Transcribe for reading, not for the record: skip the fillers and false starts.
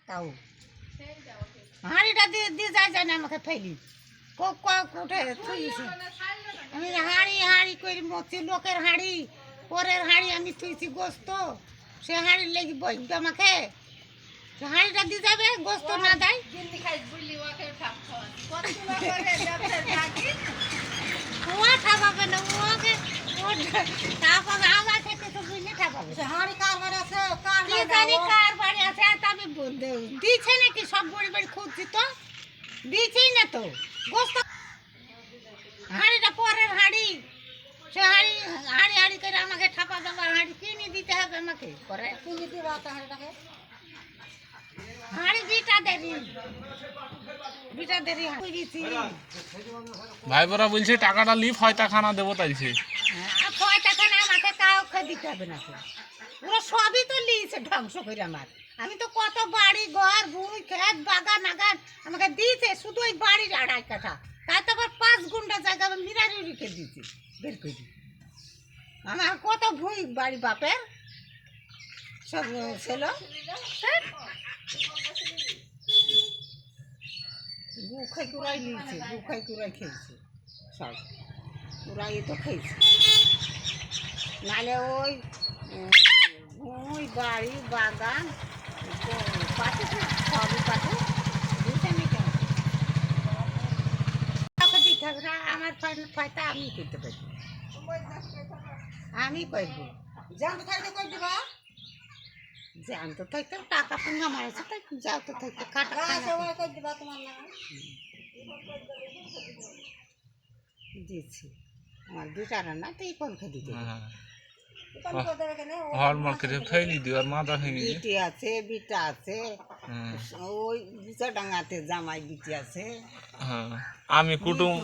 তাও হাঁড়িটা দিয়ে দিয়ে যায় না আমাকে ফেলি কোটে থুইছি আমি হাঁড়ি হাঁড়ি করে মরছি লোকের হাঁড়ি পরের হাঁড়ি আমি থুইছি গোস্ত সে হাঁড়ির লেগে বসবে আমাকে সে হাঁড়িটা দিয়ে যাবে গোস্ত না দেয় ও ঠাপাবে না ওকে ঠাপাবে আমার থেকে তো বুঝলে ঠাপাবে হাঁড়ি কার বাড়ি আছে কার বাড়ি আছে আমি দিচ্ছে নাকি সব বাড়ি বাড়ি খুঁজছি তো দিচ্ছেই না তো গোস্ত হাঁড়িটা পরের হাঁড়ি সে হাঁড়ি হাঁড়ি হাঁড়ি করে আমাকে ঠাপা দেওয়া হাঁড়ি কিনে দিতে হবে আমাকে পরে কিনে দিবা হাঁড়িটাকে হাঁড়ি বিটা দেরি হয়েছি ভাই বোরা বলছে টাকাটা লিফ হয়তা খানা দেবো তাইছে হয়তা খানা আমাকে কাউকে দিতে হবে না ওরা সবই তো লিয়েছে ধ্বংস করে আমার আমি তো কত বাড়ি ঘর ভুই ক্ষেত বাগান আগান আমাকে দিয়েছে শুধু ওই বাড়ির 2.5 কাঠা তাই তো আবার 5 গুন্ডা জায়গা মিরারি রেখে দিয়েছে বের করে আমার কত ভুই বাড়ি বাপের সব ছিল গু খাই কুড়াই নিয়েছে গু খাই কুড়াই খেয়েছে সব কুড়াই তো খেয়েছে নাহলে ওই ভুই বাড়ি বাগান পাঠে সবই পাঠে দিতে নেই কেন দিতে হবে না আমার ফায়দা আমি করতে পারি আমি করবো জানতো থাকতে করে দেবা জানতো থাকতে টাকা পুঙ্গা মারেছে তাই যাও তো থাকতে কাটা করে দেবা তোমার না দিচ্ছি আমার দুটারা না তো এই পঙ্খা দিতে বিটি আছে বিটা আছে ওই বিচা ডাঙ্গাতে জামাই বিটি আছে আমি কুটুম